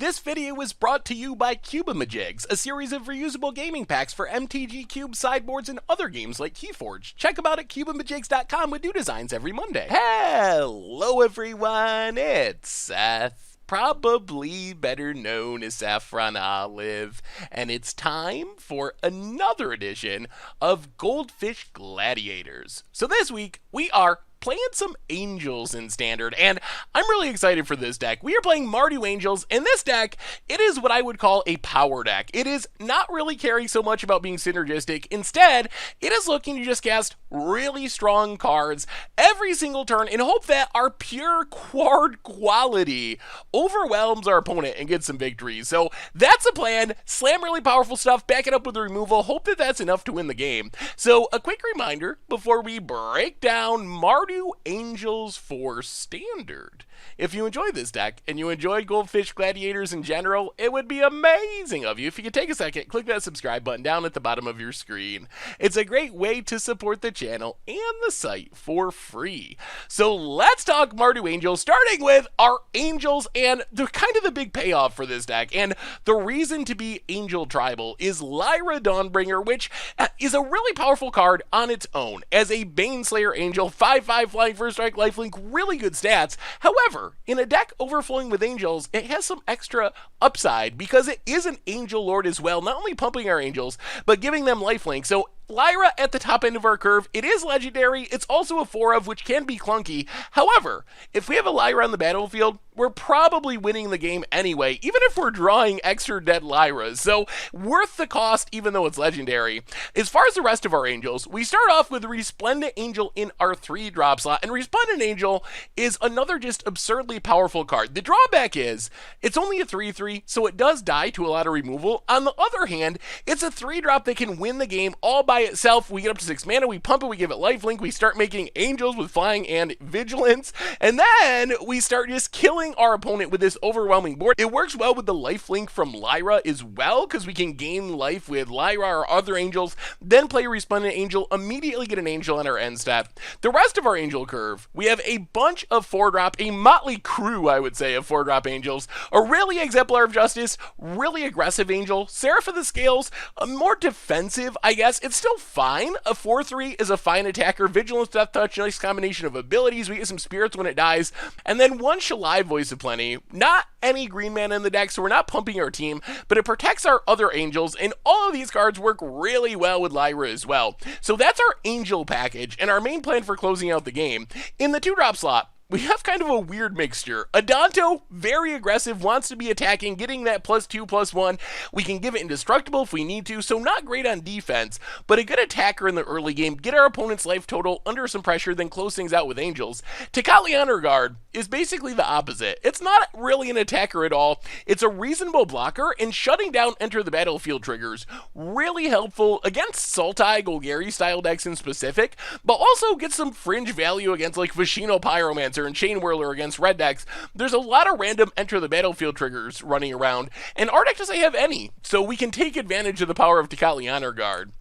This video is brought to you by Cubamajigs, a series of reusable gaming packs for MTG Cube sideboards and other games like Keyforge. Check them out at Cubamajigs.com with new designs every Monday. Hello everyone, it's Seth, probably better known as Saffron Olive, and it's time for another edition of Goldfish Gladiators. So this week, we are playing some Angels in Standard, and I'm really excited for this deck. We are playing Mardu Angels, and this deck, it is what I would call a power deck. It is not really caring so much about being synergistic. Instead, it is looking to just cast really strong cards every single turn in hope that our pure card quality overwhelms our opponent and gets some victories. So that's the plan. Slam really powerful stuff, back it up with the removal, hope that that's enough to win the game. So a quick reminder before we break down Mardu Angels for Standard. If you enjoyed this deck, and you enjoyed Goldfish Gladiators in general, it would be amazing of you if you could take a second, click that subscribe button down at the bottom of your screen. It's a great way to support the channel and the site for free. So let's talk Mardu Angels, starting with our Angels and the big payoff for this deck. And the reason to be Angel Tribal is Lyra Dawnbringer, which is a really powerful card on its own. As a Baneslayer Angel, 5/5 flying, first strike, lifelink, really good stats. However, in a deck overflowing with Angels, it has some extra upside because it is an Angel Lord as well, not only pumping our Angels, but giving them lifelink. So Lyra at the top end of our curve, it is legendary, it's also a 4-of, which can be clunky. However, if we have a Lyra on the battlefield, we're probably winning the game anyway, even if we're drawing extra dead Lyras, so worth the cost even though it's legendary. As far as the rest of our Angels, we start off with Resplendent Angel in our 3-drop slot, and Resplendent Angel is another just absurdly powerful card. The drawback is, it's only a 3/3, so it does die to a lot of removal. On the other hand, it's a 3-drop that can win the game all by itself. We get up to 6 mana, we pump it, we give it lifelink, we start making Angels with flying and vigilance, and then we start just killing our opponent with this overwhelming board. It works well with the lifelink from Lyra as well, because we can gain life with Lyra or other Angels, then play Resplendent Angel, immediately get an Angel on our end step. The rest of our Angel curve, we have a bunch of 4-drop, a motley crew, I would say, of 4-drop Angels, a really exemplar of justice, really aggressive Angel, Seraph of the Scales, a more defensive, I guess. It's still fine. A 4/3 is a fine attacker. Vigilance, Death Touch, nice combination of abilities. We get some spirits when it dies. And then one Shalai, Voice of Plenty. Not any green mana in the deck, so we're not pumping our team, but it protects our other Angels, and all of these cards work really well with Lyra as well. So that's our Angel package, and our main plan for closing out the game. In the 2-drop slot, we have kind of a weird mixture. Adanto, very aggressive, wants to be attacking, getting that +2/+1. We can give it indestructible if we need to, so not great on defense, but a good attacker in the early game, get our opponent's life total under some pressure, then close things out with Angels. Tikali Honor Guard is basically the opposite. It's not really an attacker at all. It's a reasonable blocker, and shutting down Enter the Battlefield triggers. Really helpful against Sultai, Golgari style decks in specific, but also get some fringe value against like Vashino Pyromancer and Chain Whirler against red decks. There's a lot of random Enter the Battlefield triggers running around, and our deck doesn't have any, so we can take advantage of the power of Tikali Honor Guard.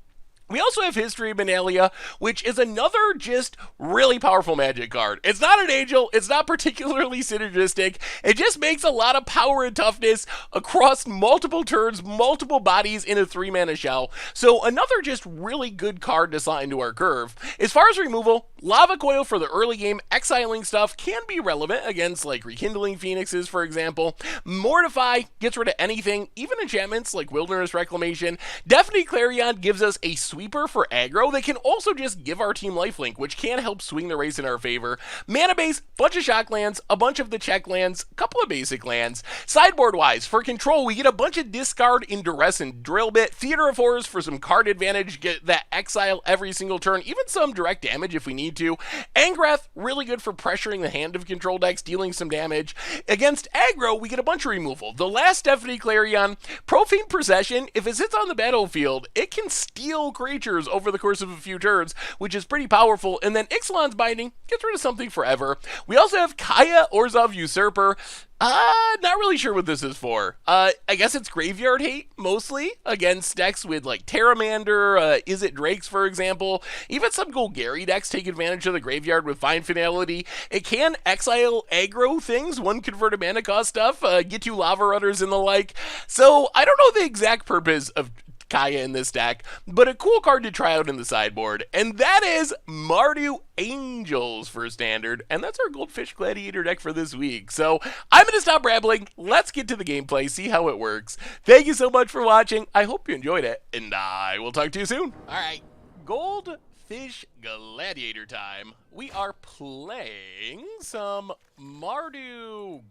We also have History of Benalia, which is another just really powerful Magic card. It's not an Angel, it's not particularly synergistic, it just makes a lot of power and toughness across multiple turns, multiple bodies in a 3-mana shell. So another just really good card to slot into our curve. As far as removal, Lava Coil for the early game, exiling stuff can be relevant against like Rekindling Phoenixes, for example. Mortify gets rid of anything, even enchantments like Wilderness Reclamation. Deafening Clarion gives us a sweeper for aggro that can also just give our team lifelink, which can help swing the race in our favor. Mana base, bunch of shock lands, a bunch of the check lands, a couple of basic lands. Sideboard wise, for control, we get a bunch of discard in Duress and Drill Bit. Theater of Horrors for some card advantage, get that exile every single turn, even some direct damage if we need to. Angrath, really good for pressuring the hand of control decks, dealing some damage. Against aggro, we get a bunch of removal. The last Deafening Clarion, Profane Possession, if it sits on the battlefield, it can steal creatures creatures over the course of a few turns, which is pretty powerful. And then Ixalan's Binding gets rid of something forever. We also have Kaya Orzhov Usurper. Not really sure what this is for. I guess it's graveyard hate, mostly, against decks with, like, Terramander, Is It Drakes, for example. Even some Golgari decks take advantage of the graveyard with fine finality. It can exile aggro things, one converted mana cost stuff, get you Lava Runners and the like. So, I don't know the exact purpose of Kaya in this deck, but a cool card to try out in the sideboard, and that is Mardu Angels for standard, and that's our Goldfish Gladiator deck for this week. So I'm going to stop rambling, let's get to the gameplay, see how it works. Thank you so much for watching, I hope you enjoyed it, and I will talk to you soon. Alright, Goldfish Gladiator time. We are playing some Mardu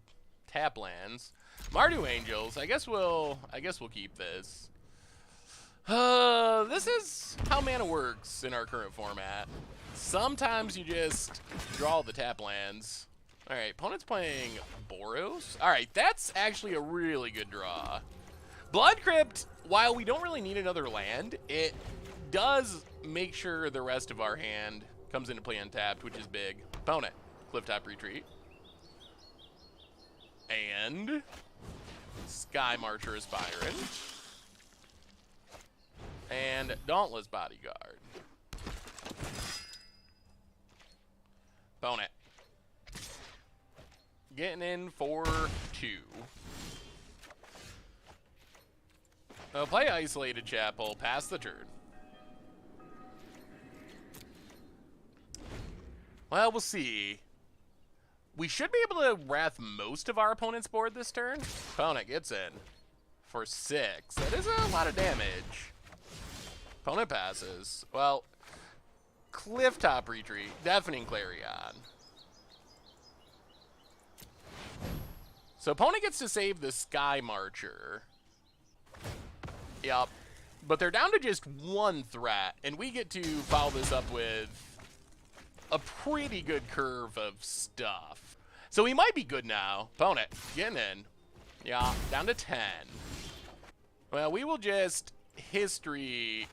Taplands. Mardu Angels, I guess we'll keep this. This is how mana works in our current format. Sometimes you just draw the tap lands. Alright, opponent's playing Boros. Alright, that's actually a really good draw. Blood Crypt, while we don't really need another land, it does make sure the rest of our hand comes into play untapped, which is big. Opponent, Clifftop Retreat. And Sky Marcher Aspirant. And Dauntless Bodyguard. Opponent. Getting in for 2. I'll play Isolated Chapel, pass the turn. Well, we'll see. We should be able to wrath most of our opponent's board this turn. Opponent gets in for 6. That is a lot of damage. Opponent passes. Well, Clifftop Retreat, Deafening Clarion. So opponent gets to save the Sky Marcher. Yup. But they're down to just 1 threat, and we get to follow this up with a pretty good curve of stuff. So we might be good now. Opponent, getting in. Yeah, down to 10. Well, we will just History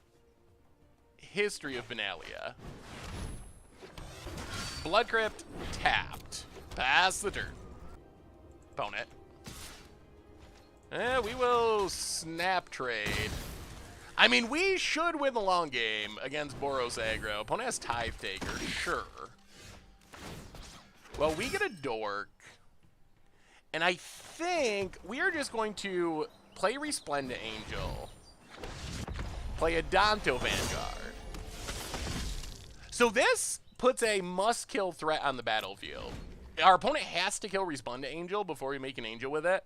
of Benalia. Blood Crypt, tapped. Pass the turn. Opponent. We will snap trade. I mean, we should win the long game against Boros aggro. Opponent has Tithe Taker, sure. Well, we get a Dork. And I think we are just going to play Resplendent Angel. Play a Danto Vanguard. So this puts a must-kill threat on the battlefield. Our opponent has to kill Resplendent Angel before we make an angel with it.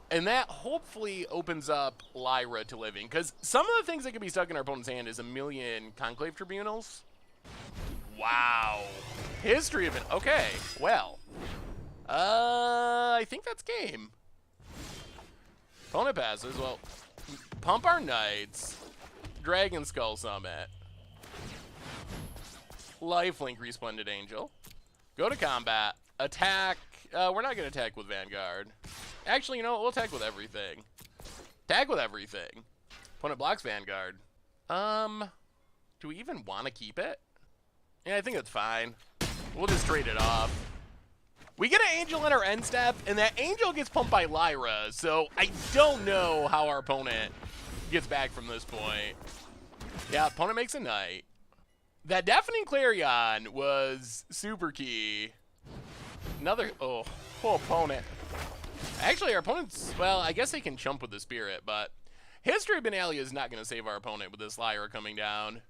And that hopefully opens up Lyra to living. Because some of the things that could be stuck in our opponent's hand is a million Conclave Tribunals. Wow. History of it. Okay, well. I think that's game. Opponent passes. Well, pump our Knights. Dragon Skull Summit. Lifelink Resplendent Angel. Go to combat. Attack. We're not going to attack with Vanguard. Actually, you know what? We'll attack with everything. Tag with everything. Opponent blocks Vanguard. Do we even want to keep it? Yeah, I think it's fine. We'll just trade it off. We get an Angel in our end step, and that Angel gets pumped by Lyra, so I don't know how our opponent gets back from this point. Yeah, opponent makes a Knight. That Deafening Clarion was super key. Another, oh, opponent. Actually, our opponent's, well, I guess they can chump with the Spirit, but History of Benalia is not going to save our opponent with this Lyra coming down.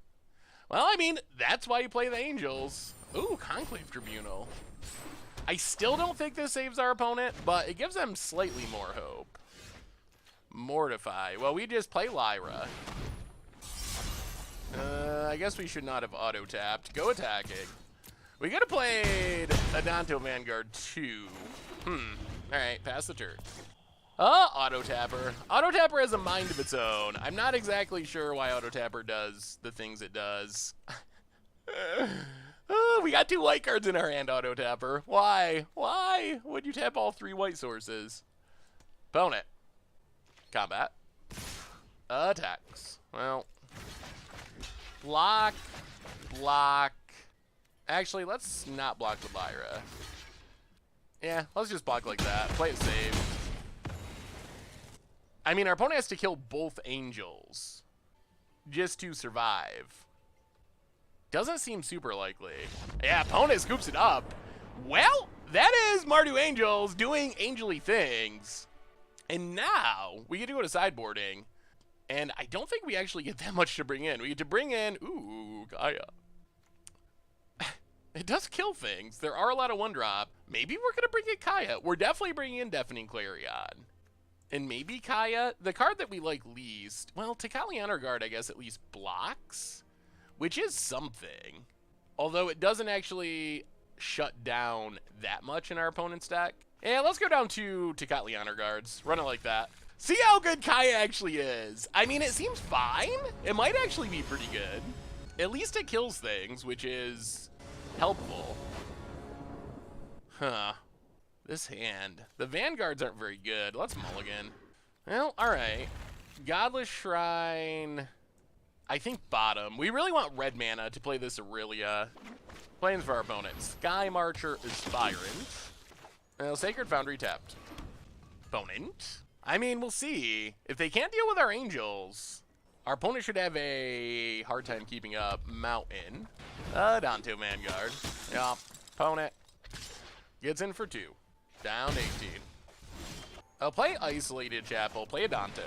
Well, I mean, that's why you play the Angels. Ooh, Conclave Tribunal. I still don't think this saves our opponent, but it gives them slightly more hope. Mortify. Well, we just play Lyra. I guess we should not have auto-tapped. Go attacking. We could have played a Danto Vanguard 2. Alright, pass the turn. Auto-tapper. Auto-tapper has a mind of its own. I'm not exactly sure why auto-tapper does the things it does. We got 2 white cards in our hand, auto-tapper. Why? Why would you tap all 3 white sources? Opponent. Combat. Attacks. Well, Block. Block. Actually, let's not block the Lyra. Yeah, let's just block like that. Play it safe. I mean, our opponent has to kill both Angels just to survive. Doesn't seem super likely. Yeah, opponent scoops it up. Well, that is Mardu Angels doing angel-y things. And now we get to go to sideboarding. And I don't think we actually get that much to bring in. We get to bring in, ooh, Gaia. It does kill things. There are a lot of one-drop. Maybe we're going to bring in Kaya. We're definitely bringing in Deafening Clarion. And maybe Kaya. The card that we like least, well, Takali Honor Guard, I guess, at least blocks, which is something. Although it doesn't actually shut down that much in our opponent's deck. Yeah, let's go down to Takali Honor Guards. Run it like that. See how good Kaya actually is. I mean, it seems fine. It might actually be pretty good. At least it kills things, which is helpful. Huh. This hand. The Vanguards aren't very good. Let's mulligan. Well, alright. Godless Shrine. I think bottom. We really want red mana to play this Aurelia. Planes for our opponent. Sky Marcher Aspirant. Well, Sacred Foundry tapped. Opponent. I mean, we'll see. If they can't deal with our Angels, our opponent should have a hard time keeping up. Mountain. Danto Vanguard. Yup. Opponent gets in for 2. Down 18. I'll play Isolated Chapel. Play a Danto.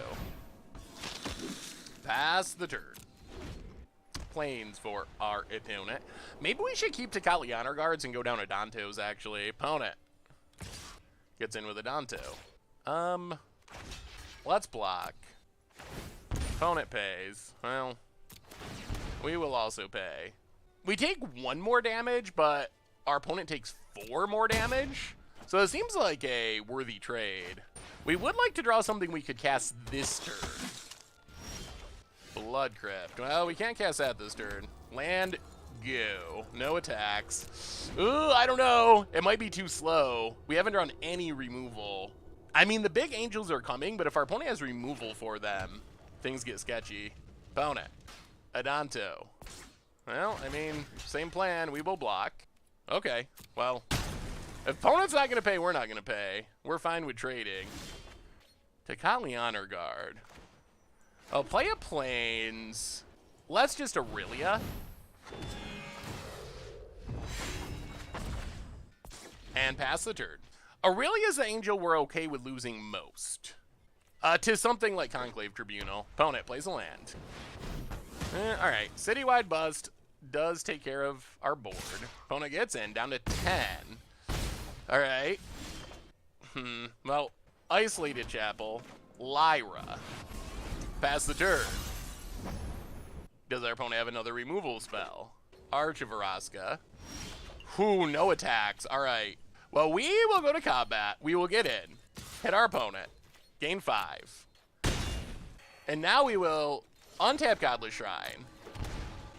Pass the turn. Planes for our opponent. Maybe we should keep Takali Honor Guards and go down to Dantos, actually. Opponent gets in with a Danto. Let's block. Opponent pays. Well, we will also pay. We take 1 more damage, but our opponent takes 4 more damage. So it seems like a worthy trade. We would like to draw something we could cast this turn. Bloodcrypt. Well, we can't cast that this turn. Land, go. No attacks. Ooh, I don't know. It might be too slow. We haven't drawn any removal. I mean, the big Angels are coming, but if our opponent has removal for them, things get sketchy. Opponent. Adanto. Well, I mean, same plan. We will block. Okay. Well, if opponent's not going to pay, we're not going to pay. We're fine with trading. Takali Honor Guard. I'll play a Plains. Let's just Aurelia. And pass the turn. Aurelia's the Angel we're okay with losing most. To something like Conclave Tribunal. Opponent plays a land. Alright, Citywide Bust does take care of our board. Opponent gets in, down to 10. Alright. Well, Isolated Chapel. Lyra. Pass the turn. Does our opponent have another removal spell? Arch of Araska. Whew, no attacks. Alright. Well, we will go to combat. We will get in. Hit our opponent. Gain 5. And now we will untap Godless Shrine.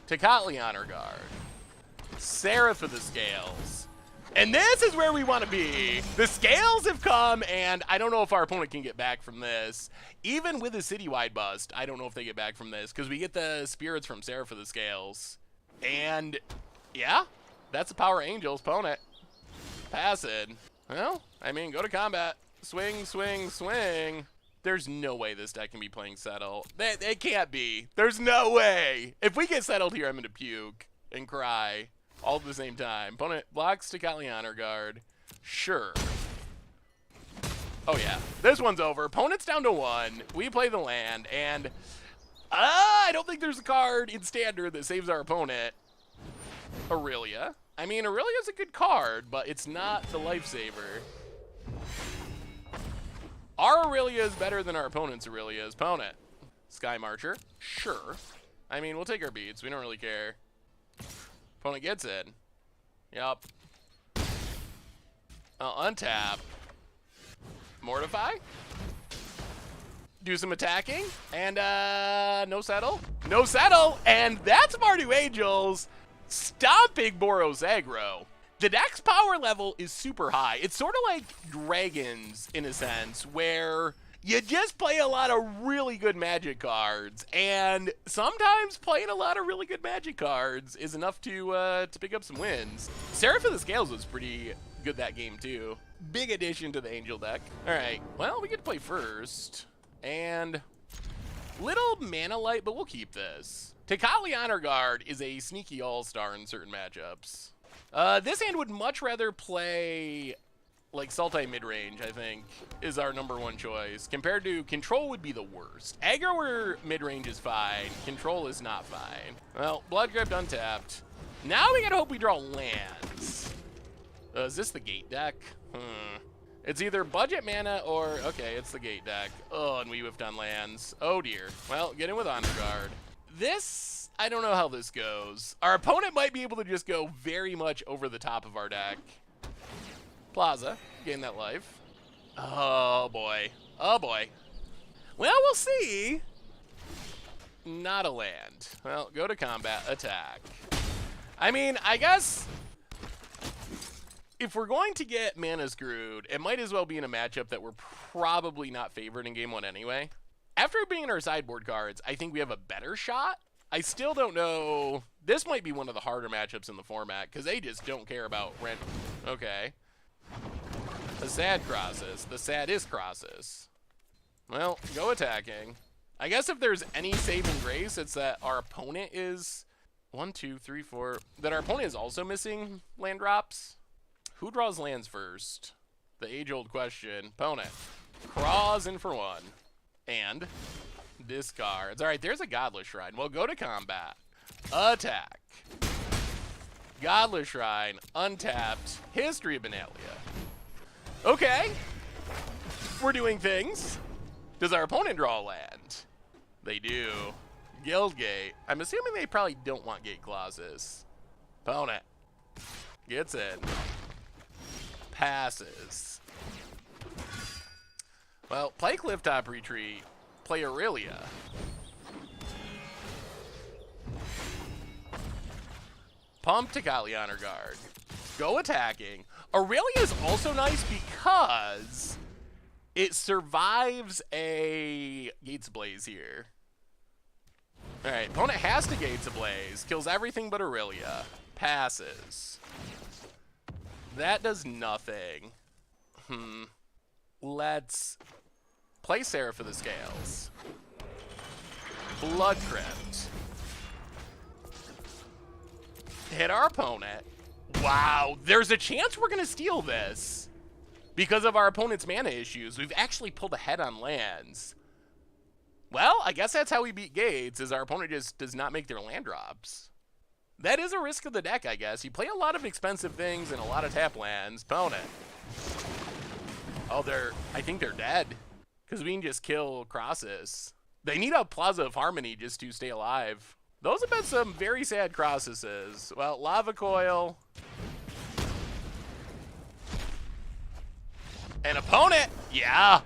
Takali Honor Guard. Seraph for the Scales. And this is where we want to be. The Scales have come, and I don't know if our opponent can get back from this. Even with a Citywide Bust, I don't know if they get back from this, because we get the Spirits from Seraph for the Scales. And, yeah, that's the Power Angels. Opponent. Pass it. Well, I mean, go to combat. Swing, swing, swing. There's no way this deck can be playing Settle. It can't be. There's no way. If we get settled here, I'm going to puke and cry all at the same time. Opponent blocks Takali Honor Guard. Sure. Oh, yeah. This one's over. Opponent's down to 1. We play the land, and I don't think there's a card in Standard that saves our opponent. Aurelia. I mean, Aurelia's a good card, but it's not the lifesaver. Our Aurelia is better than our opponent's Aurelia's. Opponent. Sky Marcher. Sure. I mean, we'll take our beats. We don't really care. Opponent gets it. Yup. Untap. Mortify. Do some attacking. And, no settle. No settle! And that's Mardu Angels stomping Boros aggro. The deck's power level is super high. It's sort of like Dragons, in a sense, where You just play a lot of really good Magic cards, and sometimes playing a lot of really good Magic cards is enough to pick up some wins. Seraph of the Scales was pretty good that game too. Big addition to the Angel deck. All right, well, we get to play first, and little mana light, but we'll keep this. Tekali Honor Guard is a sneaky all-star in certain matchups. This hand would much rather play like Sultai midrange, I think, is our #1 choice. Compared to Control would be the worst. Aggro or midrange is fine. Control is not fine. Well, Blood Crypt untapped. Now we gotta hope we draw lands. Is this the gate deck? It's either budget mana or, okay, it's the gate deck. Oh, and we whiffed on lands. Oh dear. Well, get in with Honor Guard. This, I don't know how this goes. Our opponent might be able to just go very much over the top of our deck. Plaza, gain that life. Oh boy. Oh boy. Well, we'll see. Not a land. Well, go to combat, attack. I mean, I guess if we're going to get mana screwed, it might as well be in a matchup that we're probably not favored in game 1 anyway. After being in our sideboard cards, I think we have a better shot. I still don't know. This might be one of the harder matchups in the format because they just don't care about random. Okay. The sad crosses. The saddest crosses. Well, go attacking. I guess if there's any saving grace, it's that our opponent is 1, 2, 3, 4. That our opponent is also missing land drops. Who draws lands first? The age-old question. Opponent. Craws in for 1. And discards. All right, there's a Godless Shrine. Well, go to combat. Attack. Godless Shrine. Untapped. History of Benalia. Okay. We're doing things. Does our opponent draw a land? They do. Guildgate. I'm assuming they probably don't want gate clauses. Opponent. Gets in. Passes. Well, play Clifftop Retreat. Play Aurelia. Pump Tekali Honor Guard. Go attacking. Aurelia is also nice because it survives a Gates Ablaze here. All right, opponent has to Gates Ablaze. Kills everything but Aurelia. Passes. That does nothing. Let's play Seraph of the Scales. Blood Crypt. Hit our opponent. Wow, there's a chance we're going to steal this because of our opponent's mana issues. We've actually pulled ahead on lands. Well, I guess that's how we beat Gates, is our opponent just does not make their land drops. That is a risk of the deck, I guess. You play a lot of expensive things and a lot of tap lands. Opponent. Oh, I think they're dead because we can just kill Crosses. They need a Plaza of Harmony just to stay alive. Those have been some very sad Crosses. Well, Lava Coil. An opponent. Yeah.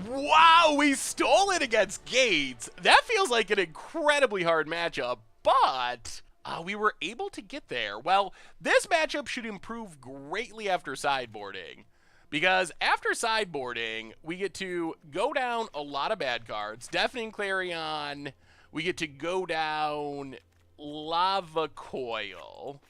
Wow, we stole it against Gates. That feels like an incredibly hard matchup, but we were able to get there. Well, this matchup should improve greatly after sideboarding, because after sideboarding, we get to go down a lot of bad cards. Deafening Clarion. We get to go down Lava Coil.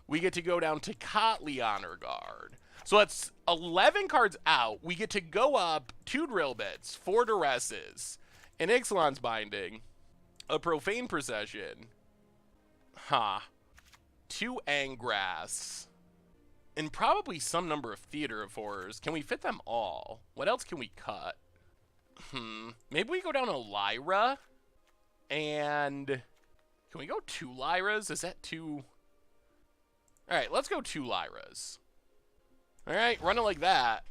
We get to go down Tekali Honor Guard. So that's 11 cards out. We get to go up 2 Drill Bits, 4 Duresses, an Ixalan's Binding, a Profane Procession, 2 Angrass, and probably some number of Theater of Horrors. Can we fit them all? What else can we cut? Maybe we go down a Lyra. And can we go 2 Lyras? Is that 2? All right, let's go 2 Lyras. All right, running like that.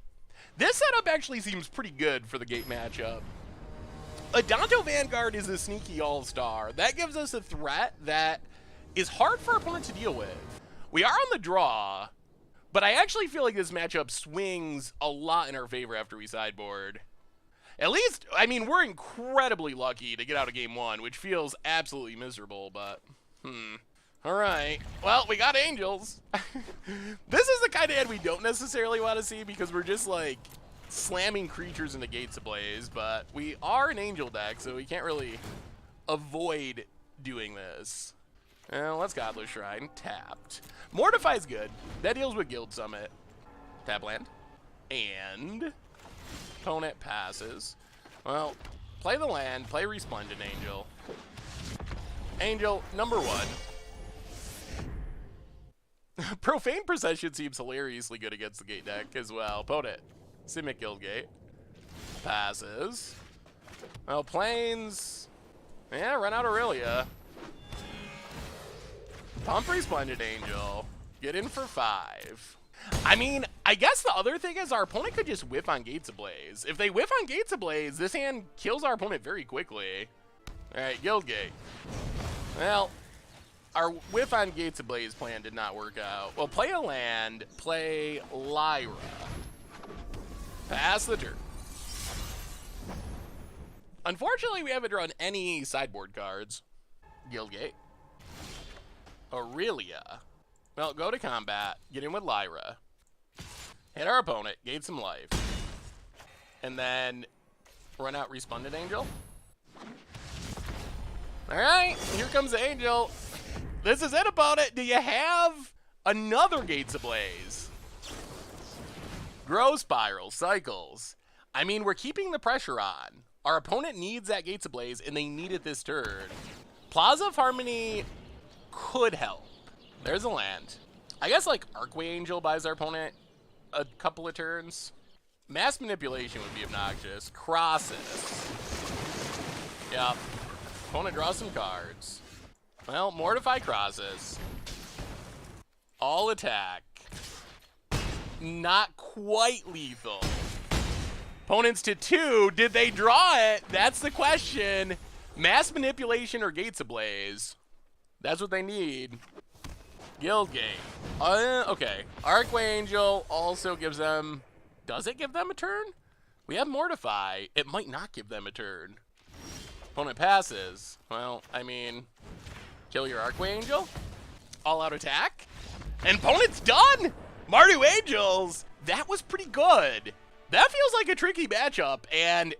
This setup actually seems pretty good for the Gate matchup. Adanto Vanguard is a sneaky all-star. That gives us a threat that is hard for our opponent to deal with. We are on the draw, but I actually feel like this matchup swings a lot in our favor after we sideboard. At least, I mean, we're incredibly lucky to get out of game 1, which feels absolutely miserable, but, All right. Well, we got Angels. This is the kind of hand we don't necessarily want to see because we're just, like, slamming creatures into Gates Ablaze, but we are an Angel deck, so we can't really avoid doing this. Well, let's Godless Shrine. Tapped. Mortify's good. That deals with Guild Summit. Tap land. And opponent passes. Well, play the land, play Resplendent Angel. Angel, number 1. Profane Procession seems hilariously good against the Gate deck as well. Opponent, Simic Guildgate. Passes. Well, Plains. Yeah, run out Aurelia. Pump Resplendent Angel. Get in for 5. I mean, I guess the other thing is our opponent could just whiff on Gates Ablaze. If they whiff on Gates Ablaze, this hand kills our opponent very quickly. All right, Guildgate. Well, our whiff on Gates Ablaze plan did not work out. Well, play a land, play Lyra. Pass the turn. Unfortunately, we haven't drawn any sideboard cards. Guildgate. Aurelia. Well, go to combat, get in with Lyra, hit our opponent, gate some life, and then run out Resplendent Angel. All right, here comes the Angel. This is it, opponent. Do you have another Gates Ablaze? Grow Spiral, Cycles. I mean, we're keeping the pressure on. Our opponent needs that Gates Ablaze, and they need it this turn. Plaza of Harmony could help. There's a land. I guess like Archway Angel buys our opponent a couple of turns. Mass Manipulation would be obnoxious. Crosses. Yep. Opponent draws some cards. Well, Mortify crosses. All attack. Not quite lethal. Opponents to 2. Did they draw it? That's the question. Mass Manipulation or Gates Ablaze. That's what they need. Guildgate. Okay. Archway Angel also gives them... Does it give them a turn? We have Mortify. It might not give them a turn. Opponent passes. Well, I mean... Kill your Archway Angel? All-out attack? And opponent's done! Mardu Angels! That was pretty good. That feels like a tricky matchup, and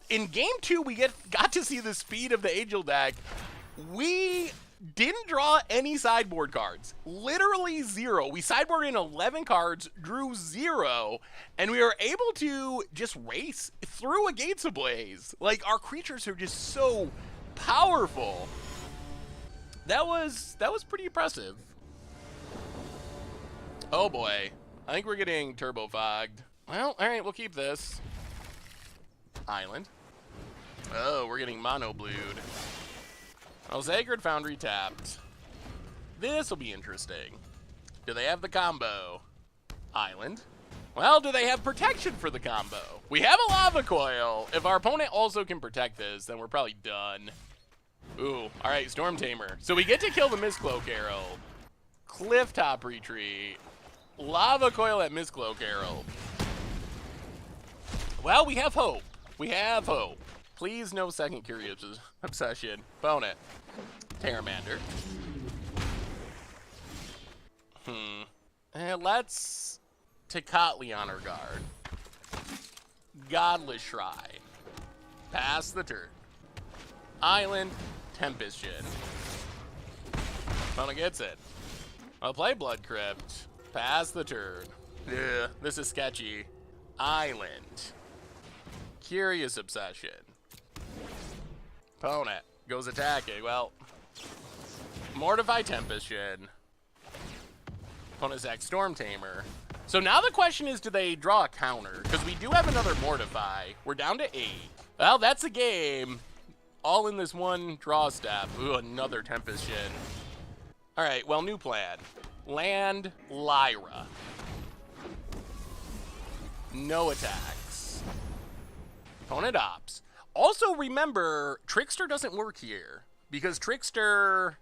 in Game 2, we got to see the speed of the Angel deck. We didn't draw any sideboard cards. Literally 0. We sideboarded in 11 cards, drew 0, and we were able to just race through a Gates Ablaze. Like, our creatures are just so powerful. That was pretty impressive. Oh boy. I think we're getting turbo fogged. Well, all right, we'll keep this. Island. Oh, we're getting mono blued. Oh, Sacred Foundry tapped. This will be interesting. Do they have the combo? Island. Well, do they have protection for the combo? We have a Lava Coil. If our opponent also can protect this, then we're probably done. Ooh, all right, Storm Tamer. So we get to kill the Mistcloak Arrow. Clifftop Retreat. Lava Coil at Mistcloak Arrow. Well, we have hope. We have hope. Please no second Curious Obsession. Opponent. Terramander. Let's Tecatli Honor Guard. Godless Shrine. Pass the turn. Island. Tempest Shin. Opponent gets it. I'll play Blood Crypt. Pass the turn. Ugh, this is sketchy. Island. Curious Obsession. Opponent goes attacking. Well, Mortify Tempest Shin. Opponent's act Storm Tamer. So now the question is, do they draw a counter? Because we do have another Mortify. We're down to 8. Well, that's a game. All in this one draw step. Ooh, another Tempest Shin. All right, well, new plan. Land Lyra. No attacks. Opponent opts. Also, remember, Trickster doesn't work here. Because Trickster...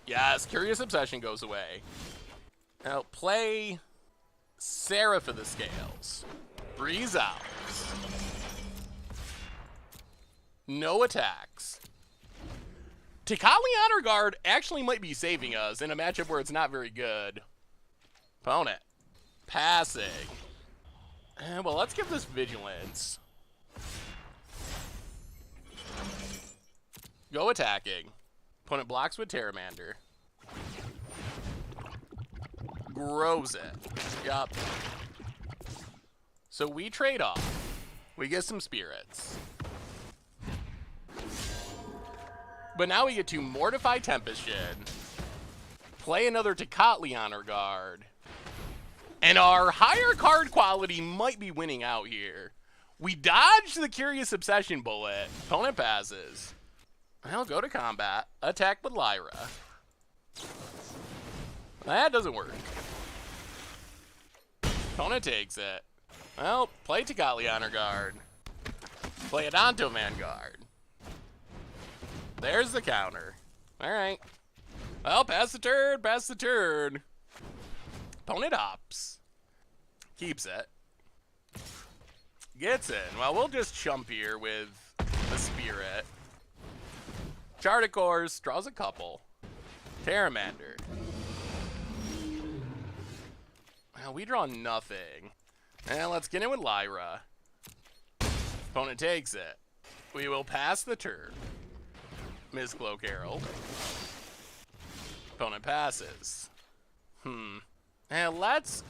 Yes, Curious Obsession goes away. Now, play Seraph of the Scales. Breeze out. No attacks. Tecatli Honor Guard actually might be saving us in a matchup where it's not very good. Opponent. Passing. Well, let's give this Vigilance. Go attacking. Opponent blocks with Terramander. Grows it. Yup. So we trade off. We get some spirits. But now we get to Mortify Tempest Shin. Play another Tocatli on our guard. And our higher card quality might be winning out here. We dodge the Curious Obsession bullet. Opponent passes. Well, go to combat. Attack with Lyra. That doesn't work. Opponent takes it. Well, play Tocatli on her guard. Play Adanto Vanguard. There's the counter. Alright. Well, pass the turn, pass the turn. Opponent hops. Keeps it. Gets in. Well, we'll just chump here with a Spirit. Chart of Course, draws a couple. Terramander. Well, we draw nothing. And let's get in with Lyra. Opponent takes it. We will pass the turn. Miss Cloak Herald. Opponent passes. And let's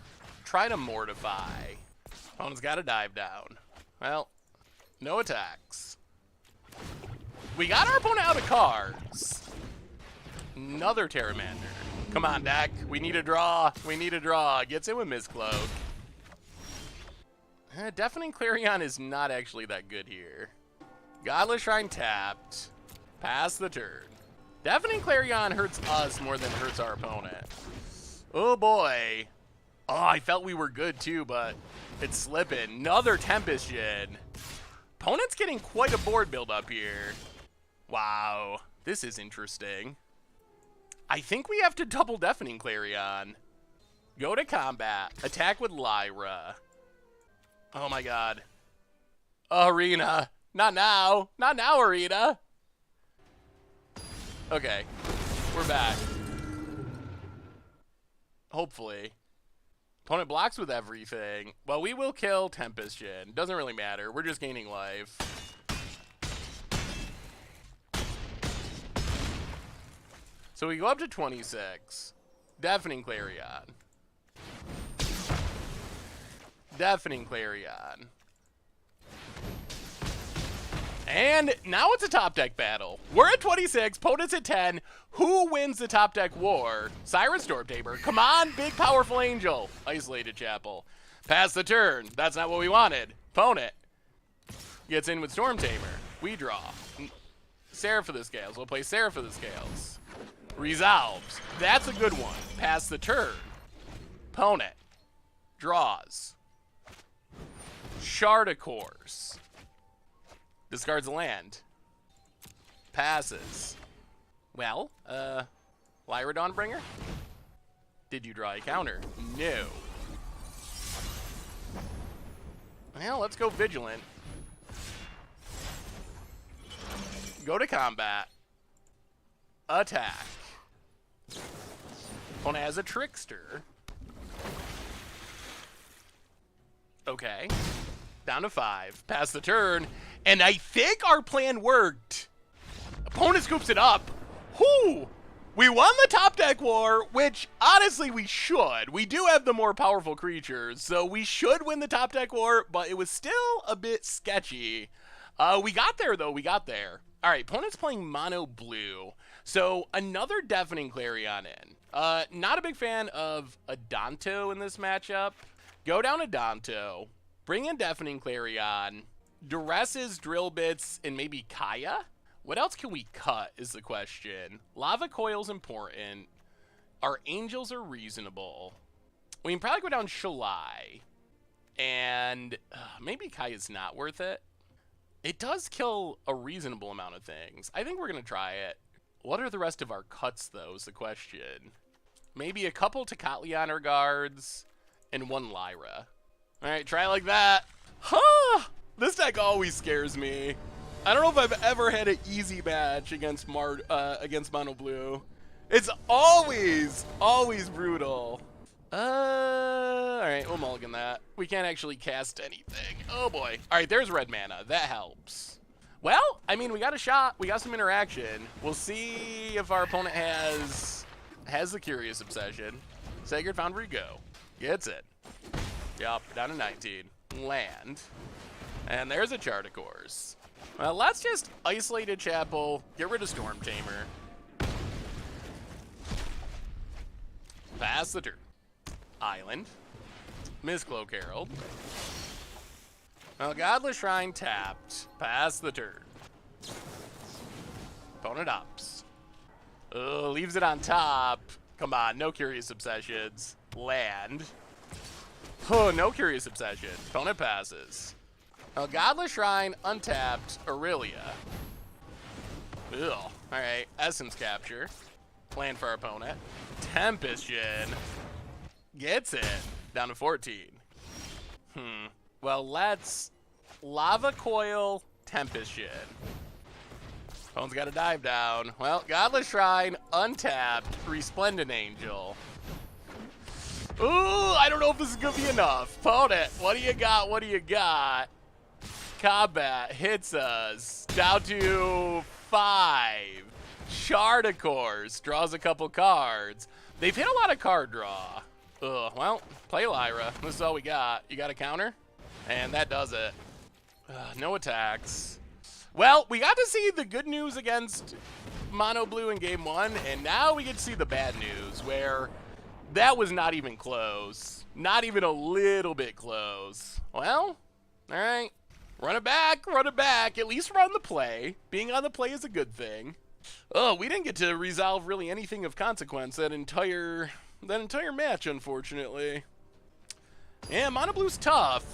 try to Mortify. Opponent's got to dive down. Well, no attacks. We got our opponent out of cards. Another Terramander. Come on, deck. We need a draw. We need a draw. Gets in with Miss Cloak. Deafening Clarion is not actually that good here. Godless Shrine tapped. Pass the turn. Deafening Clarion hurts us more than it hurts our opponent. Oh boy. Oh, I felt we were good too, but it's slipping. Another Tempest Shin. Opponent's getting quite a board build up here. Wow, this is interesting. I think we have to double Deafening Clarion. Go to combat. Attack with Lyra. Oh my god. Arena. Not now. Not now, Arena. Okay. We're back. Hopefully. Opponent blocks with everything. Well, we will kill Tempest Shin. Doesn't really matter. We're just gaining life. So we go up to 26. Deafening Clarion. Deafening Clarion. And now it's a top deck battle. We're at 26, opponent's at 10. Who wins the top deck war? Siren Storm Tamer. Come on, big powerful angel. Isolated Chapel. Pass the turn. That's not what we wanted. Opponent gets in with Storm Tamer. We draw. Seraph of the Scales. We'll play Seraph of the Scales. Resolves. That's a good one. Pass the turn. Opponent draws. Shard of Course. Discards a land. Passes. Well, Lyra Dawnbringer? Did you draw a counter? No. Well, let's go Vigilant. Go to combat. Attack. Opponent has a Trickster. Okay. Down to 5. Pass the turn. And I think our plan worked. Opponent scoops it up. Whoo! We won the top deck war, which honestly we should. We do have the more powerful creatures, so we should win the top deck war, but it was still a bit sketchy. We got there though, we got there. All right, opponent's playing mono blue. So another Deafening Clarion in. Not a big fan of Adanto in this matchup. Go down Adanto, bring in Deafening Clarion, Duresses, Drill Bits, and maybe Kaya? What else can we cut is the question. Lava Coil's important. Our Angels are reasonable. We can probably go down Shalai. And maybe Kaya's not worth it. It does kill a reasonable amount of things. I think we're going to try it. What are the rest of our cuts, though, is the question. Maybe a couple Tocatli on our guards and one Lyra. All right, try like that. Huh! This deck always scares me. I don't know if I've ever had an easy match against Mono Blue. It's always brutal. Alright, we'll mulligan that. We can't actually cast anything. Oh boy. Alright, there's red mana. That helps. Well, I mean, we got a shot. We got some interaction. We'll see if our opponent has the Curious Obsession. Sacred Foundry, go. Gets it. Yup, down to 19. Land. And there's a Chart of Course. Well, let's just Isolated Chapel, get rid of Storm Tamer. Pass the turn. Island. Mistcloak Herald. Well, Godless Shrine tapped. Pass the turn. Opponent ups. Leaves it on top. Come on, no Curious Obsessions. Land. Oh, no Curious Obsession. Opponent passes. Well, Godless Shrine, untapped, Aurelia. Ugh. Alright, Essence Capture. Land for our opponent. Tempestion. Gets it. Down to 14. Well, let's Lava Coil, Tempestion. Opponent's got to dive down. Well, Godless Shrine, untapped, Resplendent Angel. Ooh, I don't know if this is going to be enough. Opponent, what do you got? What do you got? Combat hits us. Down to 5. Chart of Course draws a couple cards. They've hit a lot of card draw. Ugh, well, play Lyra. This is all we got. You got a counter? And that does it. No attacks. Well, we got to see the good news against Mono Blue in game 1, and now we get to see the bad news, where that was not even close. Not even a little bit close. Well, all right. Run it back, run it back. At least we're on the play. Being on the play is a good thing. Oh, we didn't get to resolve really anything of consequence that entire match, unfortunately. Yeah, Mono Blue's tough.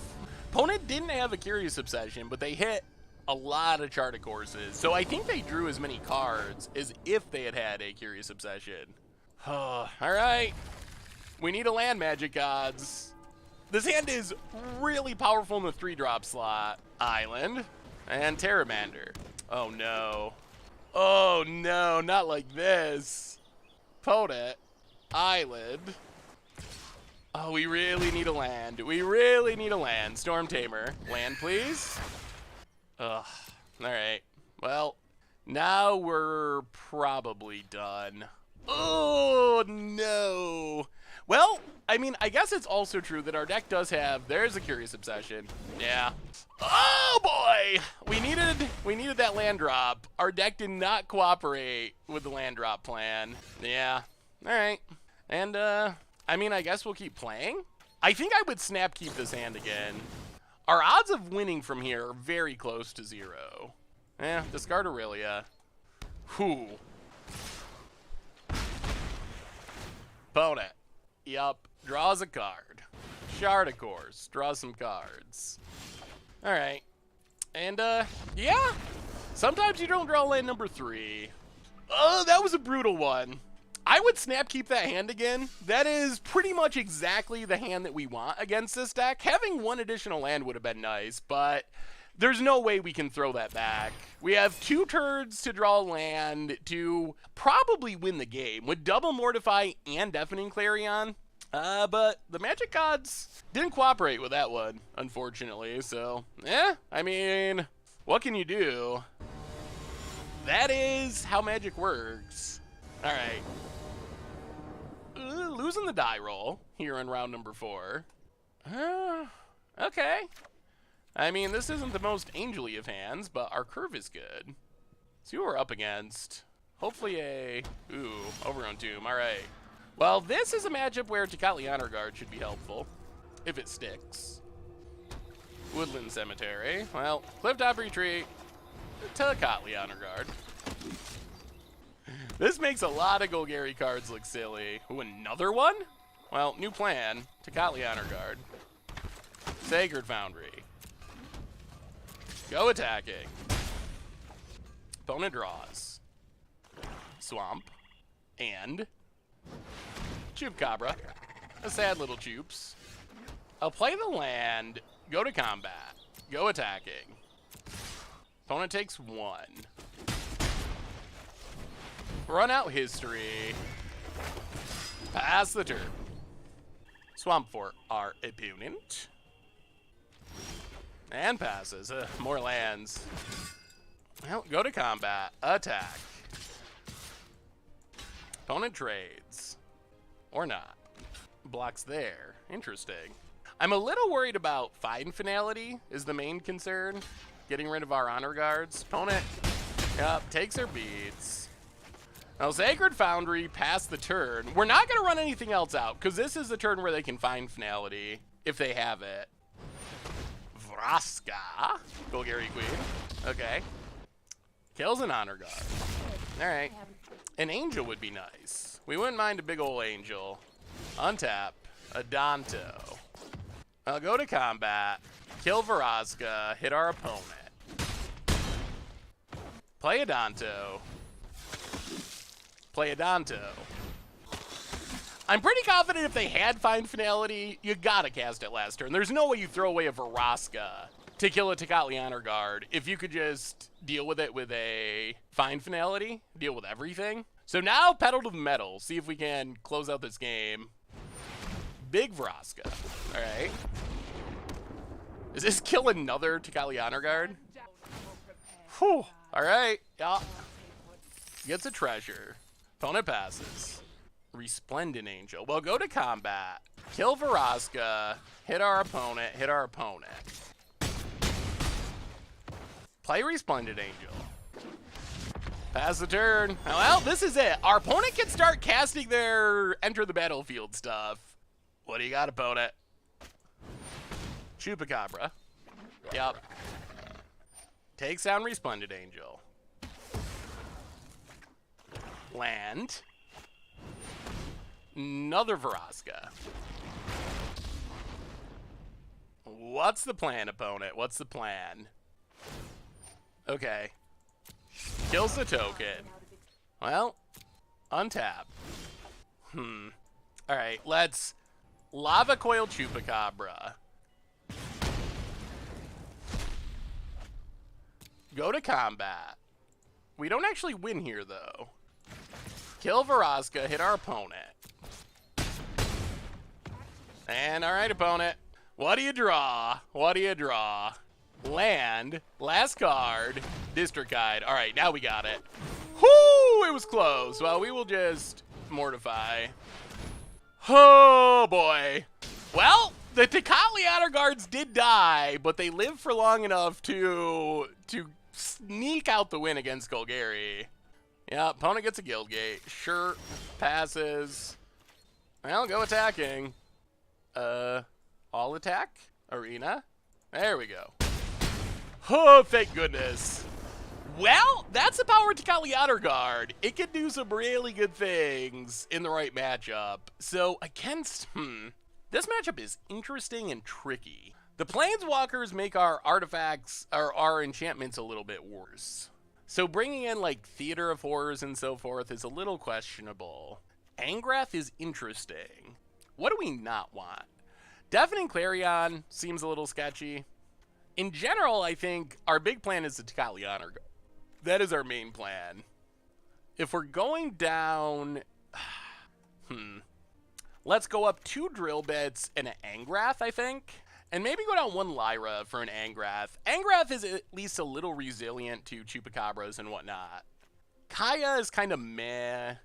Opponent didn't have a Curious Obsession, but they hit a lot of Chart of Courses. So I think they drew as many cards as if they had had a Curious Obsession. All right. We need a land, Magic Gods. This hand is really powerful in the 3-drop slot. Island and Terramander. Oh, no. Oh, no, not like this. Opponent. Island. Oh, we really need a land. We really need a land. Storm Tamer. Land, please. Ugh. All right. Well, now we're probably done. Oh, no. Well, I mean, I guess it's also true that our deck does have, there's a Curious Obsession. Yeah. Oh, boy. We needed that land drop. Our deck did not cooperate with the land drop plan. Yeah. All right. And, I mean, I guess we'll keep playing. I think I would snap keep this hand again. Our odds of winning from here are very close to 0. Yeah, discard Aurelia. Whew. Opponent. Yup. Draws a card. Chart of Course. Draws some cards. Alright. And, yeah. Sometimes you don't draw land number 3. Oh, that was a brutal one. I would snap keep that hand again. That is pretty much exactly the hand that we want against this deck. Having one additional land would have been nice, but there's no way we can throw that back. We have 2 turns to draw land to probably win the game with double Mortify and Deafening Clarion. But the Magic Gods didn't cooperate with that one, unfortunately. So, I mean, what can you do? That is how Magic works. All right. Losing the die roll here in round number 4. Okay. I mean, this isn't the most angel-y of hands, but our curve is good. See what we're up against. Hopefully a... Ooh, Overgrown Tomb. All right. Well, this is a matchup where Tocatli Honor Guard should be helpful, if it sticks. Woodland Cemetery. Well, Clifftop Retreat. Tocatli Honor Guard. This makes a lot of Golgari cards look silly. Ooh, another one? Well, new plan. Tocatli Honor Guard. Sacred Foundry. Go attacking. Opponent draws. Swamp. And Chupacabra. A sad little Chups. I'll play the land. Go to combat. Go attacking. Opponent takes 1. Run out history. Pass the turn. Swamp for our opponent. And passes. More lands. Well, go to combat. Attack. Opponent trades. Or not. Blocks there. Interesting. I'm a little worried about Find Finality is the main concern. Getting rid of our Honor Guards. Opponent, yep, takes their beads. Now, Sacred Foundry passed the turn. We're not going to run anything else out, because this is the turn where they can Find Finality, if they have it. Vraska. Golgari Queen. Okay. Kills an Honor Guard. Alright. An Angel would be nice. We wouldn't mind a big old Angel. Untap. A Danto. I'll go to combat. Kill Vraska. Hit our opponent. Play a Danto. Play a Danto. I'm pretty confident if they had Find Finality, you gotta cast it last turn. There's no way you throw away a Vraska to kill a Tecatli Honor Guard if you could just deal with it with a Find Finality, deal with everything. So now Pedal to the Metal, see if we can close out this game. Big Vraska, all right. Does this kill another Tecatli Honor Guard? Whew, all right, yeah. Gets a treasure. Opponent passes. Resplendent Angel. Well, go to combat. Kill Vraska. Hit our opponent. Hit our opponent. Play Resplendent Angel. Pass the turn. Well, this is it. Our opponent can start casting their Enter the Battlefield stuff. What do you got, opponent? Chupacabra. Yep. Takes down Resplendent Angel. Land. Another Vraska. What's the plan, opponent? What's the plan? Okay. Kills the token. Well, untap. Alright, let's Lava Coil Chupacabra. Go to combat. We don't actually win here, though. Kill Vraska, hit our opponent. And, alright, opponent. What do you draw? What do you draw? Land. Last card. District Guide. Alright, now we got it. Whoo! It was close. Well, we will just mortify. Oh, boy. Well, the Tecatli Honor Guards did die, but they lived for long enough to sneak out the win against Golgari. Yeah, opponent gets a Guildgate. Sure. Passes. Well, go attacking. All attack? Arena? There we go. Oh, thank goodness. Well, that's the power of Tecatli Honor Guard. It can do some really good things in the right matchup. So, against, this matchup is interesting and tricky. The Planeswalkers make our artifacts, or our enchantments a little bit worse. So bringing in like Theater of Horrors and so forth is a little questionable. Angrath is interesting. What do we not want? Deafening Clarion seems a little sketchy. In general, I think our big plan is the Tecatli Honor Guard. That is our main plan. If we're going down, let's go up 2 Drill Bits and an Angrath, I think. And maybe go down 1 Lyra for an Angrath. Angrath is at least a little resilient to Chupacabras and whatnot. Kaya is kind of meh.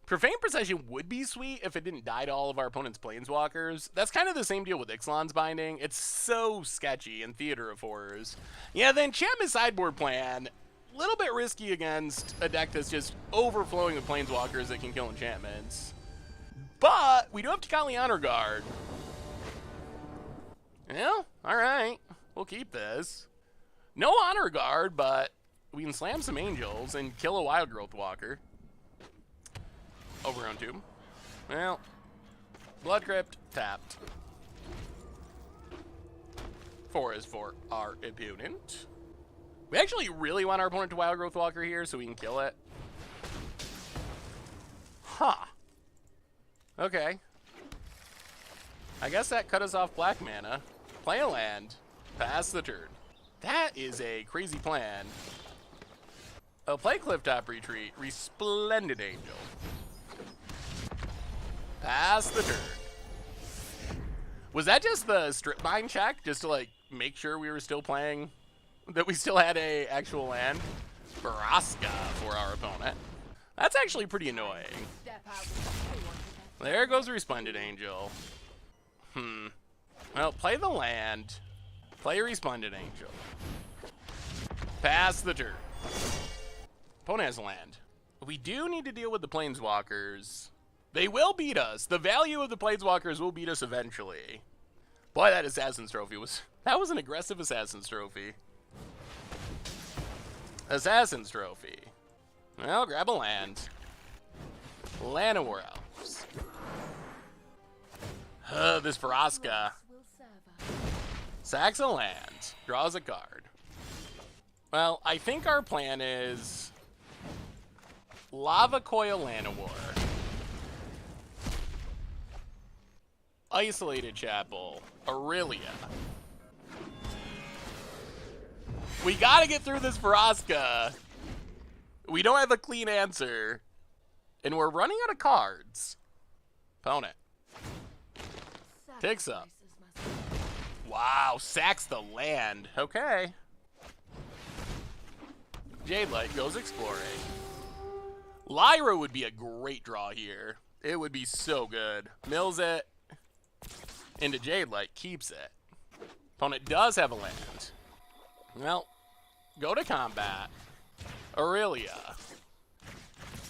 Profane Procession would be sweet if it didn't die to all of our opponent's Planeswalkers. That's kind of the same deal with Ixalan's Binding. It's so sketchy in Theater of Horrors. Yeah, the enchantment sideboard plan, a little bit risky against a deck that's just overflowing with Planeswalkers that can kill enchantments. But we do have Tecatli Honor Guard. Yeah, alright. We'll keep this. No Honor Guard, but we can slam some Angels and kill a Wild Growth Walker. Overgrown Tomb. Well, Blood Crypt, tapped. 4 is for our opponent. We actually really want our opponent to Wild Growth Walker here so we can kill it. Huh. Okay. I guess that cut us off black mana. Play a land. Pass the turn. That is a crazy plan. Oh, play Clifftop Retreat. Resplendent Angel. Pass the turn. Was that just the strip mine check? Just to, like, make sure we were still playing? That we still had a actual land? Vraska for our opponent. That's actually pretty annoying. There goes Resplendent Angel. Well, play the land. Play Resplendent Angel. Pass the turn. Opponent has land. We do need to deal with the Planeswalkers. They will beat us. The value of the Planeswalkers will beat us eventually. Boy, that Assassin's Trophy was... That was an aggressive Assassin's Trophy. Assassin's Trophy. Well, grab a land. Llanowar Elves. This Vraska. Sacks a land. Draws a card. Well, I think our plan is... Lava Coil Llanowar. Isolated Chapel. Aurelia. We gotta get through this Vraska. We don't have a clean answer. And we're running out of cards. Opponent. Picks up. Wow, sacks the land. Okay. Jadelight goes exploring. Lyra would be a great draw here. It would be so good. Mills it. Into Jadelight. Keeps it. Opponent does have a land. Well, go to combat. Aurelia.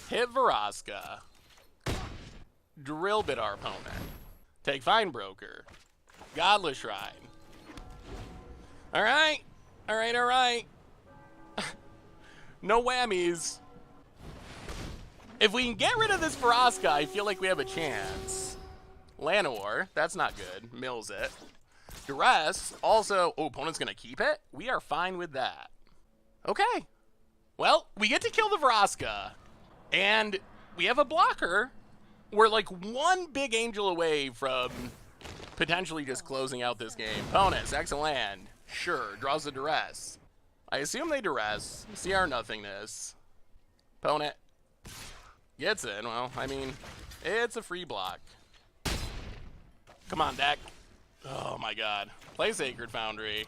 Hit Vraska. Drill bit our opponent. Take Fine Broker. Godless Shrine. Alright. Alright, alright. No whammies. If we can get rid of this Vraska, I feel like we have a chance. Llanowar, that's not good. Mills it. Duress, also... Oh, opponent's gonna keep it? We are fine with that. Okay. Well, we get to kill the Vraska. And we have a blocker. We're like one big angel away from potentially just closing out this game. Opponent, sacks a land. Sure, draws a Duress. I assume they Duress. See our nothingness. Opponent gets in. Well, I mean, it's a free block. Come on, deck. Oh my god. Play Sacred Foundry.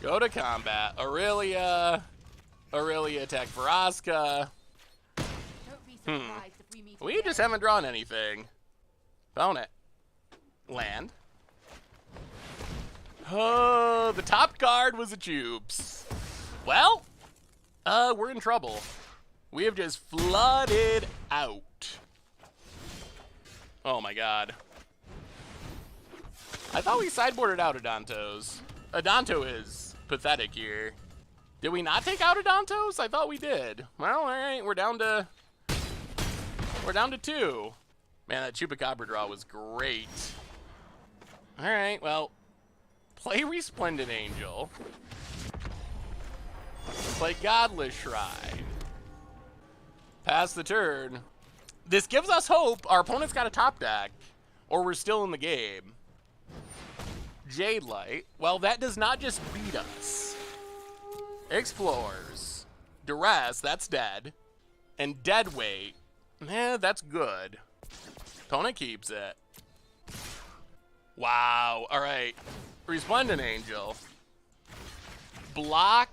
Go to combat. Aurelia. Aurelia attack Vraska. We just haven't drawn anything. Opponent. Land. Oh, the top card was a Jupes. Well, we're in trouble. We have just flooded out. Oh my god. I thought we sideboarded out Adantos. Adanto is pathetic here. Did we not take out Adantos? I thought we did. Well, alright, we're down to 2. Man, that Chupacabra draw was great. Alright, well, play Resplendent Angel. Play Godless Shrine. Pass the turn. This gives us hope. Our opponent's got a top deck, or we're still in the game. Jadelight. Well, that does not just beat us. Explores. Duress, that's dead. And Deadweight. That's good. Opponent keeps it. Wow. All right. Resplendent Angel. Block.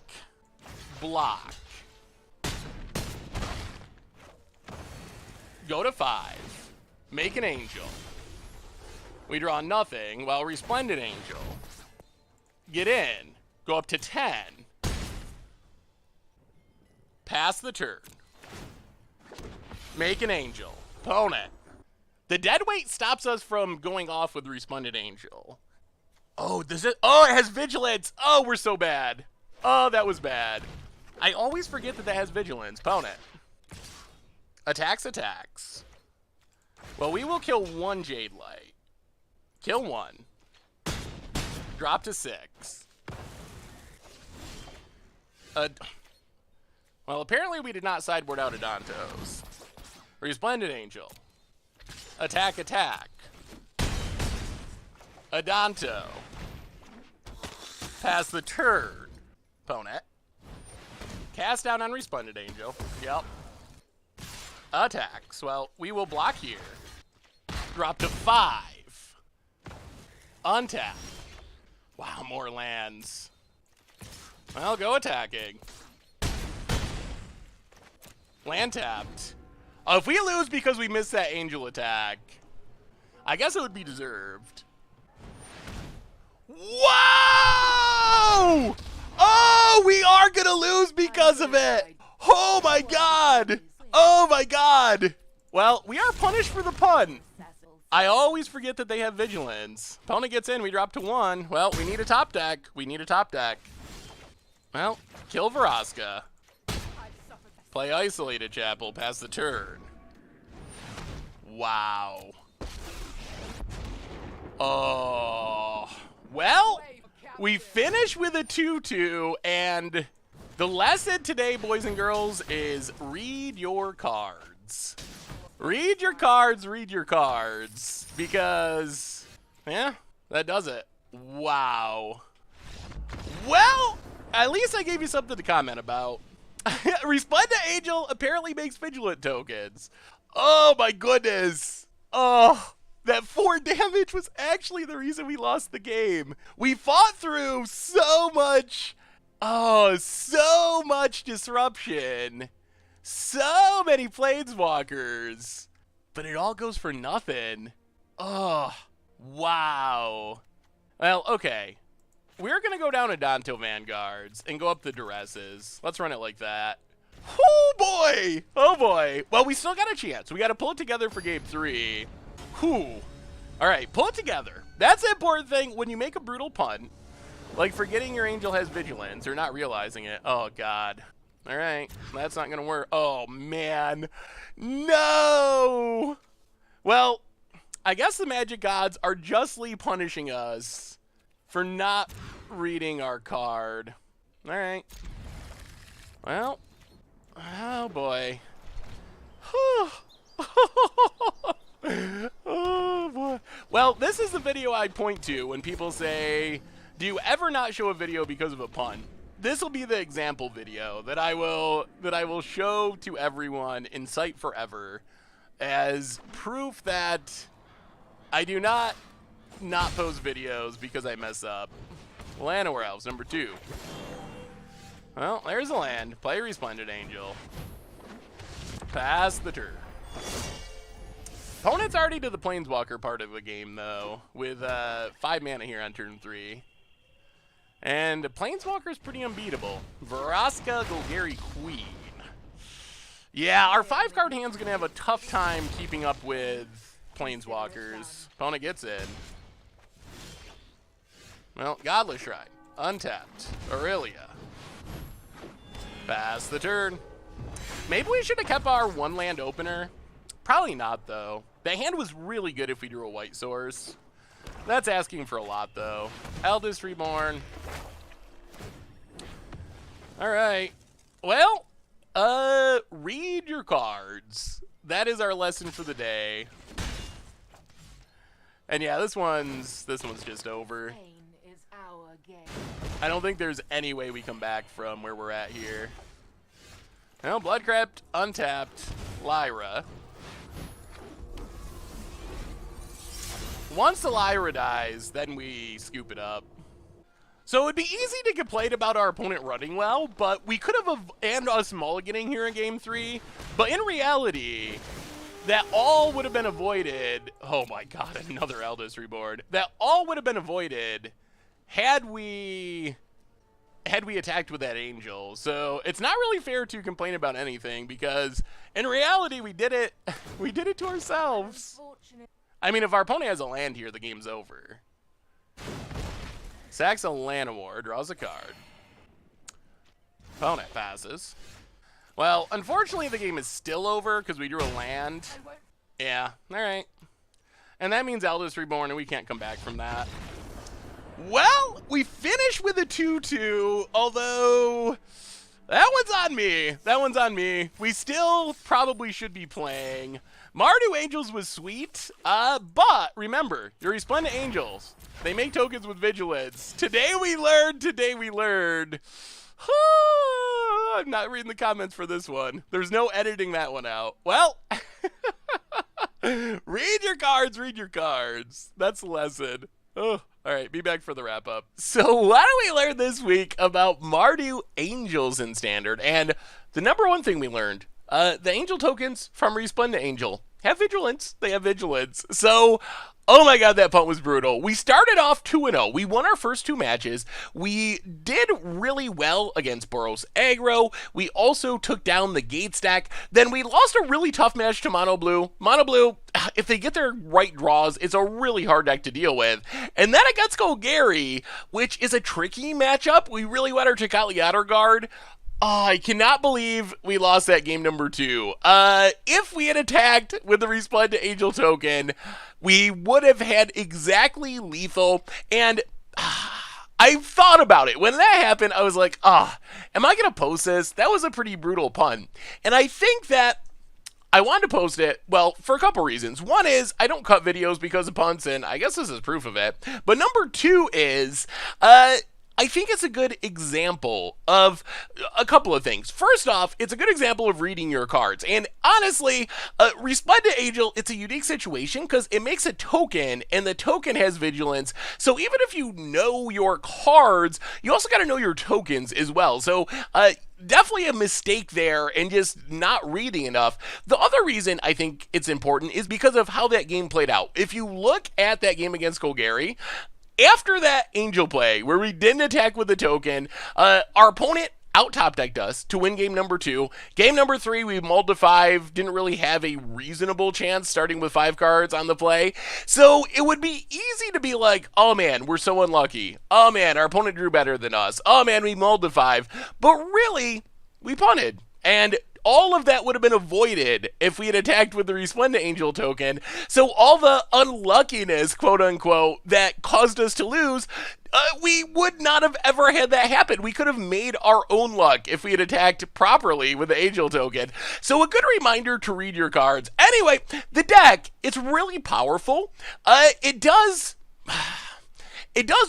Block. Go to 5. Make an angel. We draw nothing, while Resplendent Angel. Get in. Go up to 10. Pass the turn. Make an angel. Opponent. The Deadweight stops us from going off with Resplendent Angel. Oh, does it? Oh, it has Vigilance. Oh, we're so bad. Oh, that was bad. I always forget that has Vigilance. Opponent. Attacks. Well, we will kill 1 Jadelight. Kill 1. Drop to 6. Well, apparently we did not sideboard out Adantos. Resplendent Angel. Attack. Adanto. Pass the turn. Opponent. Cast down on Resplendent Angel. Yep. Attacks. Well, we will block here. Drop to 5. Untap. Wow, more lands. Well, go attacking. Land tapped. Oh, if we lose because we missed that angel attack, I guess it would be deserved. Whoa! Oh, we are gonna lose because of it. Oh my god. Oh my god. Well, we are punished for the pun. I always forget that they have vigilance. Opponent gets in, we drop to 1. Well, we need a top deck. We need a top deck. Well, kill Vraska. Play Isolated Chapel, pass the turn. Wow. Oh. Well, we finish with a 2-2, and the lesson today, boys and girls, is read your cards. Read your cards, read your cards. Because, yeah, that does it. Wow. Well, at least I gave you something to comment about. Resplendent Angel apparently makes Vigilant tokens. Oh my goodness. Oh, that 4 damage was actually the reason we lost the game. We fought through so much, so much disruption. So many Planeswalkers. But it all goes for nothing. Oh, wow. Well, okay. We're going to go down to Danto Vanguards and go up the Duresses. Let's run it like that. Oh, boy. Oh, boy. Well, we still got a chance. We got to pull it together for game 3. Whew. All right, pull it together. That's the important thing when you make a brutal pun. Like forgetting your angel has vigilance or not realizing it. Oh, God. All right. That's not going to work. Oh, man. No. Well, I guess the Magic Gods are justly punishing us for not reading our card. All right. Well, oh boy. Oh boy. Well, this is the video I point to when people say, do you ever not show a video because of a pun? This will be the example video that I will show to everyone in sight forever as proof that I do not post videos because I mess up. Llanowar Elves, number 2. Well, there's a land. Play Resplendent Angel. Pass the turn. Opponent's already to the Planeswalker part of the game, though, with 5 mana here on turn 3. And Planeswalker's pretty unbeatable. Vraska, Golgari, Queen. Yeah, our 5-card hand's going to have a tough time keeping up with Planeswalkers. Opponent gets in. Well, Godless Shrine. Untapped. Aurelia. Pass the turn. Maybe we should have kept our 1-land opener. Probably not, though. The hand was really good if we drew a white source. That's asking for a lot, though. Eldest Reborn. All right. Well, read your cards. That is our lesson for the day. And yeah, this one's just over. I don't think there's any way we come back from where we're at here. Well, Bloodcrypt, untapped, Lyra. Once the Lyra dies, then we scoop it up. So it would be easy to complain about our opponent running well, but we could have, and us mulliganing here in game 3. But in reality, that all would have been avoided. Oh my god, another Eldest Reborn. That all would have been avoided had we attacked with that angel. So it's not really fair to complain about anything because in reality we did it to ourselves. I mean, if our opponent has a land here, the game's over. Sacks a Llanowar, draws a card. Opponent passes. Well, unfortunately the game is still over because we drew a land. Yeah, alright. And that means Eldest Reborn and we can't come back from that. Well, we finish with a 2-2, although that one's on me. That one's on me. We still probably should be playing. Mardu Angels was sweet, but remember, your Resplendent Angels, they make tokens with vigilance. Today we learned. I'm not reading the comments for this one. There's no editing that one out. Well, read your cards, read your cards. That's the lesson. Oh, all right, be back for the wrap up. So, what do we learn this week about Mardu Angels in Standard? And the number one thing we learned, the angel tokens from Resplendent Angel have vigilance. They have vigilance. So, oh my god, that punt was brutal. We started off 2-0. We won our first 2 matches. We did really well against Boros aggro. We also took down the gate stack. Then we lost a really tough match to Mono Blue. Mono Blue, if they get their right draws, it's a really hard deck to deal with. And then against Golgari, which is a tricky matchup. We really went our Gladiator guard. Oh, I cannot believe we lost that game number 2. If we had attacked with the Resplendent Angel token, we would have had exactly lethal, and I thought about it. When that happened, I was like, am I going to post this? That was a pretty brutal pun. And I think that I wanted to post it, well, for a couple reasons. One is, I don't cut videos because of punts, and I guess this is proof of it. But number 2 is, I think it's a good example of a couple of things. First off, it's a good example of reading your cards. And honestly, Resplendent Angel, it's a unique situation because it makes a token, and the token has vigilance. So even if you know your cards, you also got to know your tokens as well. So, definitely a mistake there and just not reading enough. The other reason I think it's important is because of how that game played out. If you look at that game against Golgari, after that angel play where we didn't attack with the token, our opponent out-top decked us to win game number 2. Game number 3, we mulled to 5, didn't really have a reasonable chance starting with 5 cards on the play. So it would be easy to be like, oh man, we're so unlucky. Oh man, our opponent drew better than us. Oh man, we mulled to 5. But really, we punted. And all of that would have been avoided if we had attacked with the Resplendent Angel token. So all the unluckiness, quote unquote, that caused us to lose, we would not have ever had that happen. We could have made our own luck if we had attacked properly with the Angel token. So a good reminder to read your cards. Anyway, the deck, it's really powerful. It does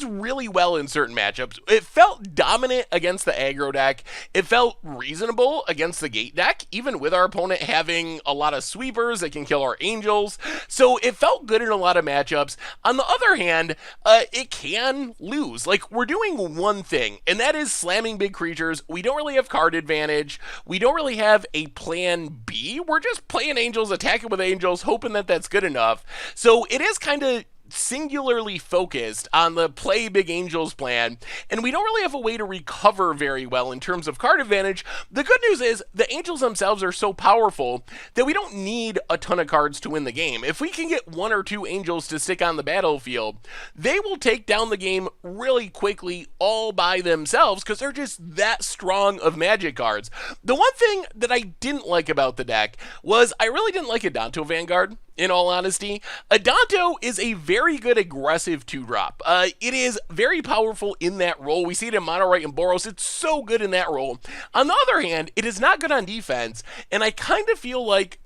really well in certain matchups. It felt dominant against the aggro deck. It felt reasonable against the gate deck, even with our opponent having a lot of sweepers that can kill our angels. So it felt good in a lot of matchups. On the other hand, it can lose. Like, we're doing one thing, and that is slamming big creatures. We don't really have card advantage. We don't really have a plan B. We're just playing angels, attacking with angels, hoping that that's good enough. So it is kind of singularly focused on the play big angels plan, and we don't really have a way to recover very well in terms of card advantage. The good news is the angels themselves are so powerful that we don't need a ton of cards to win the game. If we can get 1 or 2 angels to stick on the battlefield, they will take down the game really quickly all by themselves because they're just that strong of magic cards. The one thing that I didn't like about the deck was I really didn't like Adanto Vanguard. In all honesty, Adanto is a very good aggressive 2-drop. It is very powerful in that role. We see it in Mono White and Boros. It's so good in that role. On the other hand, it is not good on defense, and I kind of feel like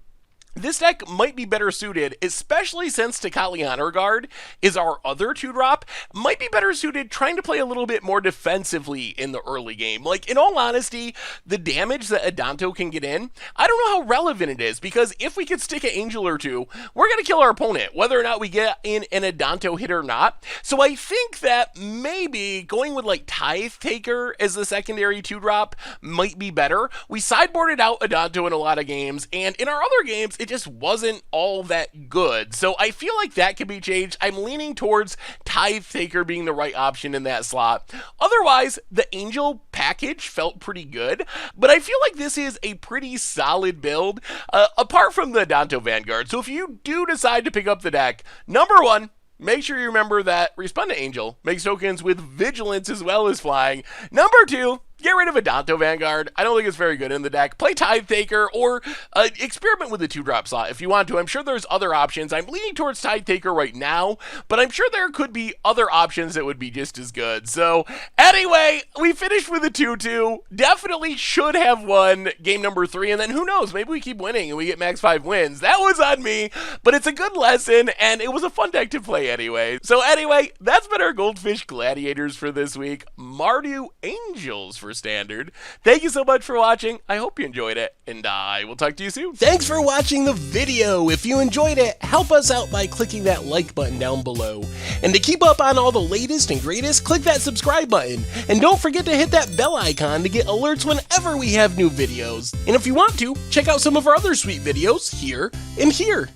this deck might be better suited, especially since Takali Honor Guard is our other 2-drop, might be better suited trying to play a little bit more defensively in the early game. Like, in all honesty, the damage that Adanto can get in, I don't know how relevant it is, because if we could stick an angel or 2, we're going to kill our opponent, whether or not we get in an Adanto hit or not. So I think that maybe going with, like, Tithe Taker as the secondary 2-drop might be better. We sideboarded out Adanto in a lot of games, and in our other games, it just wasn't all that good. So I feel like that could be changed. I'm leaning towards Tithe Taker being the right option in that slot. Otherwise, the Angel package felt pretty good, but I feel like this is a pretty solid build, apart from the Adanto Vanguard. So if you do decide to pick up the deck, number 1, make sure you remember that Resplendent Angel makes tokens with vigilance as well as flying. Number 2, get rid of Adanto Vanguard. I don't think it's very good in the deck. Play Tithe Taker or experiment with the 2-drop slot if you want to. I'm sure there's other options. I'm leaning towards Tithe Taker right now, but I'm sure there could be other options that would be just as good. So anyway, we finished with a 2-2. Definitely should have won game number 3, and then who knows, maybe we keep winning and we get max 5 wins. That was on me, but it's a good lesson, and it was a fun deck to play anyway. So anyway, that's been our Goldfish Gladiators for this week. Mardu Angels for Silver Standard. Thank you so much for watching. I hope you enjoyed it, and I will talk to you soon. Thanks for watching the video. If you enjoyed it, help us out by clicking that like button down below. And to keep up on all the latest and greatest, click that subscribe button. And don't forget to hit that bell icon to get alerts whenever we have new videos. And if you want to, check out some of our other sweet videos here and here.